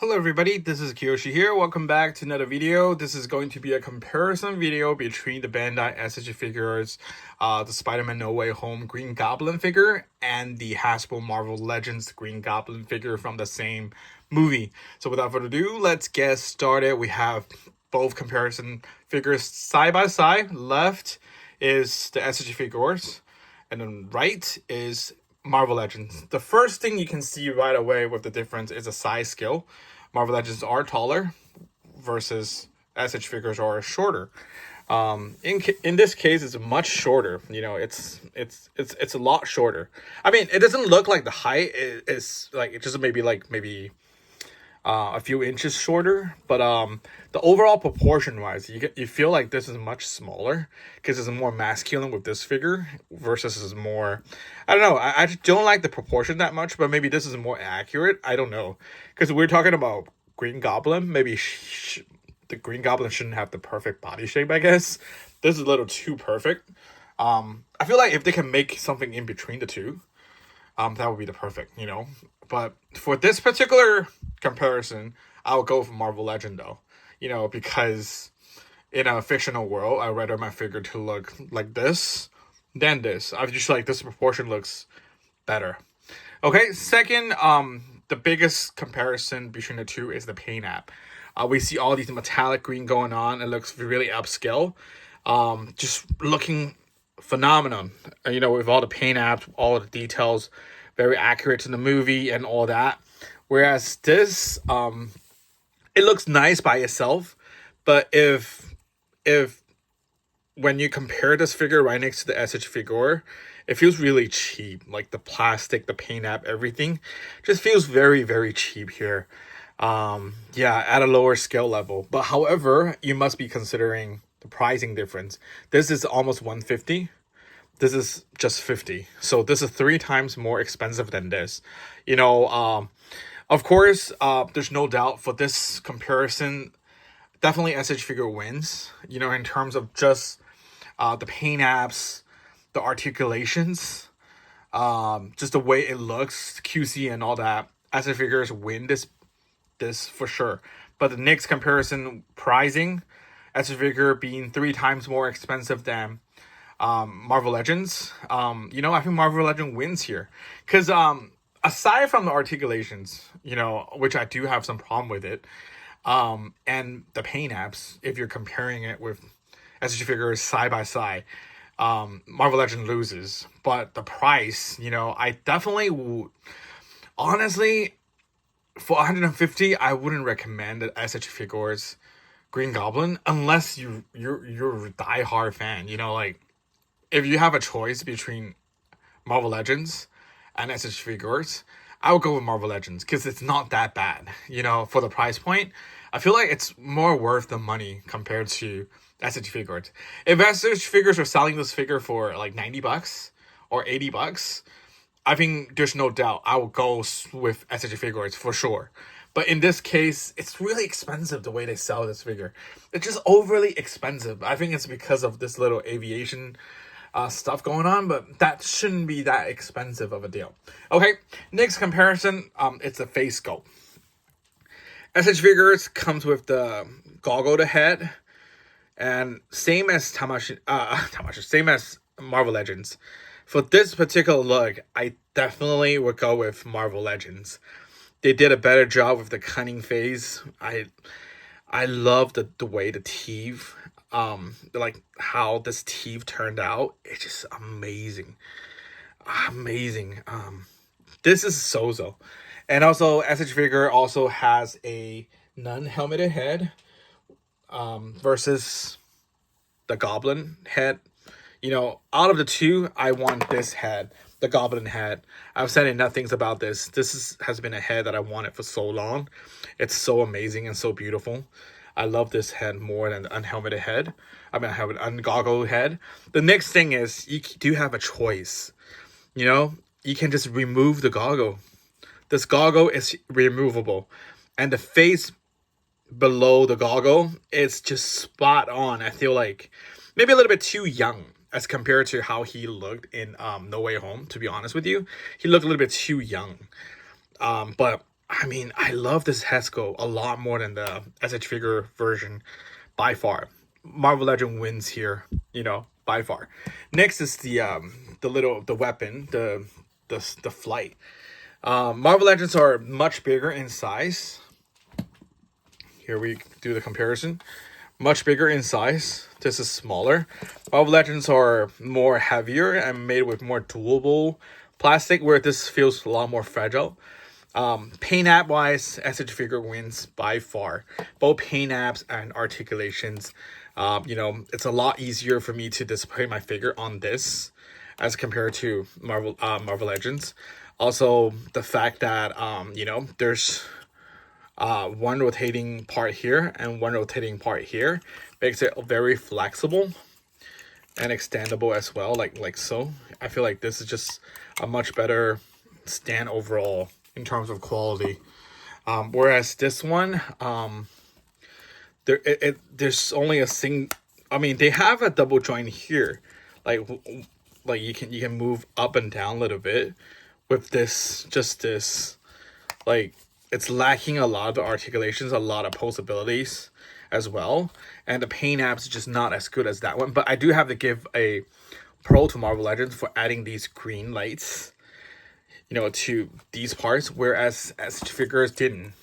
Hello everybody, this is Kiyoshi here. Welcome back to another video. This is going to be a comparison video between the Bandai S.H.Figuarts, the Spider-Man No Way Home Green Goblin figure and the Hasbro Marvel Legends Green Goblin figure from the same movie. So without further ado, let's get started. We have both comparison figures side by side. Left is the S.H.Figuarts and then right is Marvel Legends. The first thing you can see right away with the difference is a size scale. Marvel Legends are taller versus S.H.Figuarts are shorter. In this case, it's much shorter. You know, it's a lot shorter. I mean, it doesn't look like the height is like it just maybe a few inches shorter, but the overall proportion wise, you feel like this is much smaller because it's more masculine with this figure versus is more, I don't know, I just don't like the proportion that much, but maybe this is more accurate. I don't know, because we're talking about Green Goblin. Maybe the Green Goblin shouldn't have the perfect body shape, I guess. This is a little too perfect. I feel like if they can make something in between the two, that would be the perfect, you know. But for this particular comparison, I'll go for Marvel Legend though, you know, because in a fictional world, I'd rather my figure to look like this than this. I just like this proportion looks better. Okay, second, the biggest comparison between the two is the paint app. We see all these metallic green going on. It looks really upscale. Just looking phenomenon, you know, with all the paint apps, all the details, very accurate to the movie and all that. Whereas this, it looks nice by itself, but if when you compare this figure right next to the S.H. figure, it feels really cheap. Like the plastic, the paint app, everything just feels very, very cheap here. Yeah, at a lower scale level. But however, you must be considering the pricing difference. This is almost 150. This is just 50. So this is 3 times more expensive than this. You know, of course, there's no doubt for this comparison, definitely S.H. figure wins, you know, in terms of just the paint apps, the articulations, just the way it looks, QC and all that. S.H. figures win this for sure. But the next comparison pricing, S.H. figure being 3 times more expensive than Marvel Legends, you know, I think Marvel Legend wins here because aside from the articulations, you know, which I do have some problem with it, and the paint apps, if you're comparing it with SH figures side by side, Marvel Legend loses. But the price, you know, I definitely would, honestly, for 150, I wouldn't recommend the SH figures Green Goblin unless you're a diehard fan, you know, like. If you have a choice between Marvel Legends and S.H.Figuarts, I would go with Marvel Legends because it's not that bad. You know, for the price point, I feel like it's more worth the money compared to S.H.Figuarts. If S.H.Figuarts are selling this figure for like $90 or $80, I think there's no doubt I would go with S.H.Figuarts for sure. But in this case, it's really expensive the way they sell this figure. It's just overly expensive. I think it's because of this little aviation stuff going on, but that shouldn't be that expensive of a deal. Okay, next comparison, it's a face sculpt. S.H. figures comes with the goggle to head, and same as same as Marvel Legends. For this particular look, I definitely would go with Marvel Legends. They did a better job with the cunning face. I love the way the teeth, like how this teeth turned out. It's just amazing. This is so. And also, SH figure also has a non-helmeted head, versus the Goblin head. You know, out of the two, I want this head, the Goblin head. I've said enough things about this. This has been a head that I wanted for so long. It's so amazing and so beautiful. I love this head more than the unhelmeted head. I mean, I have an ungoggled head. The next thing is you do have a choice. You know, you can just remove the goggle. This goggle is removable. And the face below the goggle is just spot on. I feel like maybe a little bit too young as compared to how he looked in No Way Home, to be honest with you. He looked a little bit too young. But I mean, I love this Hesco a lot more than the SH figure version by far. Marvel Legend wins here, by far. Next is the weapon, the flight. Marvel Legends are much bigger in size. Here we do the comparison. Much bigger in size. This is smaller. Marvel Legends are more heavier and made with more durable plastic, where this feels a lot more fragile. Paint app wise, SH figure wins by far. Both paint apps and articulations. It's a lot easier for me to display my figure on this as compared to Marvel Legends. Also, the fact that there's one rotating part here and one rotating part here makes it very flexible and extendable as well, like so. I feel like this is just a much better stand overall in terms of quality. Whereas this one, there's only a single. I mean, they have a double joint here, like you can move up and down a little bit. With this, like, it's lacking a lot of the articulations, a lot of possibilities as well, and the paint apps is just not as good as that one. But I do have to give a pro to Marvel Legends for adding these green lights, to these parts, whereas SH figures didn't.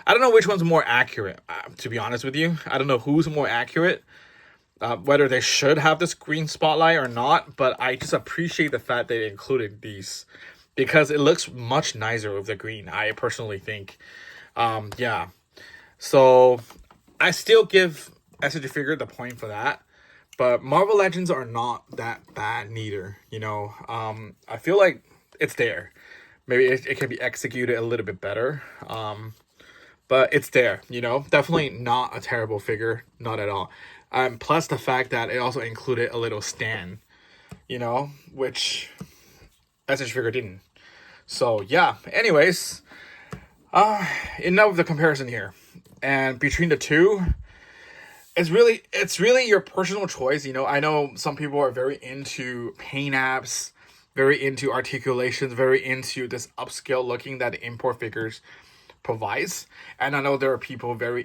I don't know which one's more accurate, to be honest with you. I don't know who's more accurate, whether they should have this green spotlight or not, but I just appreciate the fact they included these because it looks much nicer with the green, I personally think. Yeah. So I still give SH figure the point for that, but Marvel Legends are not that bad neither, I feel like it's there. Maybe it can be executed a little bit better. But it's there, definitely not a terrible figure, not at all. Plus the fact that it also included a little stand, which SH figure didn't. So yeah, anyways, enough of the comparison here. And between the two, it's really your personal choice. I know some people are very into paint apps, very into articulations, very into this upscale looking that the import figures provides, and I know there are people very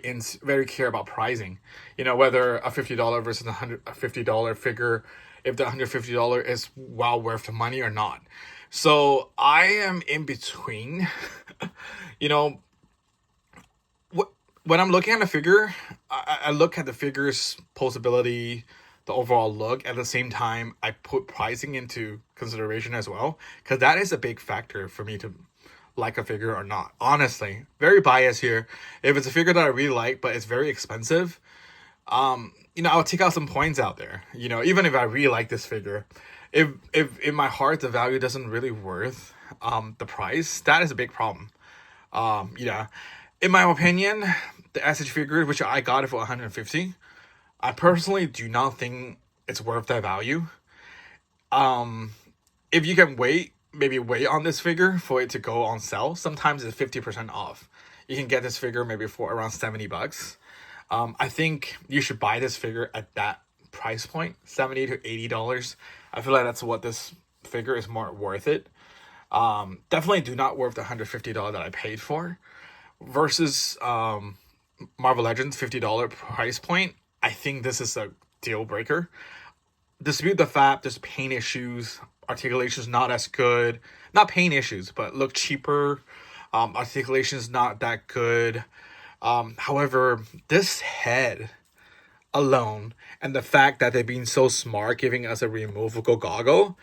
care about pricing. Whether a $50 versus a $150 figure, if the $150 is well worth the money or not. So I am in between. When I'm looking at a figure, I look at the figure's posability, the overall look. At the same time, I put pricing into consideration as well, because that is a big factor for me to like a figure or not. Honestly, very biased here. If it's a figure that I really like but it's very expensive, I'll take out some points out there. Even if I really like this figure, if in my heart the value doesn't really worth the price, that is a big problem. In my opinion, the SH figure, which I got it for 150, I personally do not think it's worth that value. If you can maybe wait on this figure for it to go on sale, sometimes it's 50% off. You can get this figure maybe for around $70. I think you should buy this figure at that price point, $70 to $80. I feel like that's what this figure is more worth it. Definitely do not worth the $150 that I paid for. Versus Marvel Legends $50 price point, I think this is a deal breaker. Dispute the fact there's paint issues, articulation's not as good. Not paint issues, but look cheaper. Articulation's not that good. However, this head alone and the fact that they're being so smart, giving us a removable goggle,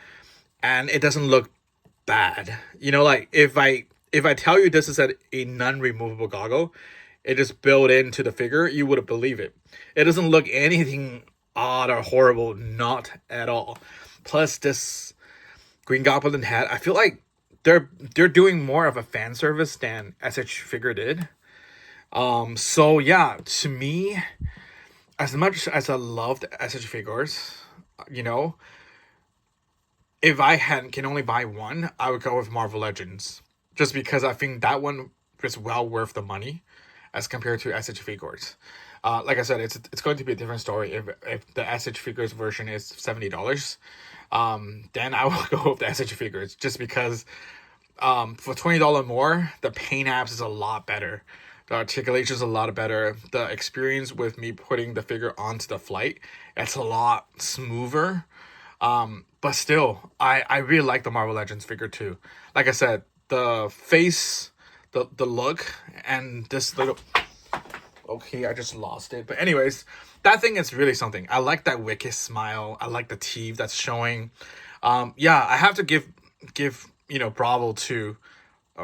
and it doesn't look bad. Like if I tell you this is a non-removable goggle, it is built into the figure, you wouldn't believe it. It doesn't look anything odd or horrible, not at all. Plus this Green Goblin head, I feel like they're doing more of a fan service than SH figure did. So yeah, to me, as much as I loved SH Figuarts, if I can only buy one, I would go with Marvel Legends. Just because I think that one is well worth the money as compared to SH Figuarts. Like I said, it's going to be a different story if the SH Figuarts version is $70. Then I will go with the SH Figuarts, just because For $20 more, the paint apps is a lot better. The articulation is a lot better. The experience with me putting the figure onto the flight, it's a lot smoother. But still, I really like the Marvel Legends figure too. Like I said, the face, the look, and this little. Okay, I just lost it. But anyways, that thing is really something. I like that wicked smile. I like the teeth that's showing. Yeah, I have to give bravo to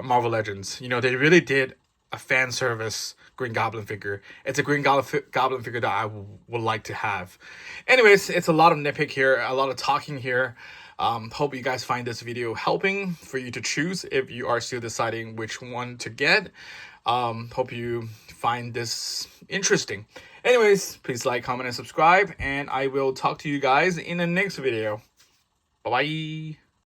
Marvel Legends. They really did a fan service Green Goblin figure. It's a Goblin figure that I would like to have. Anyways, it's a lot of nitpick here, a lot of talking here. Hope you guys find this video helping for you to choose if you are still deciding which one to get. Hope you find this interesting. Anyways, please like, comment, and subscribe, and I will talk to you guys in the next video. Bye-bye.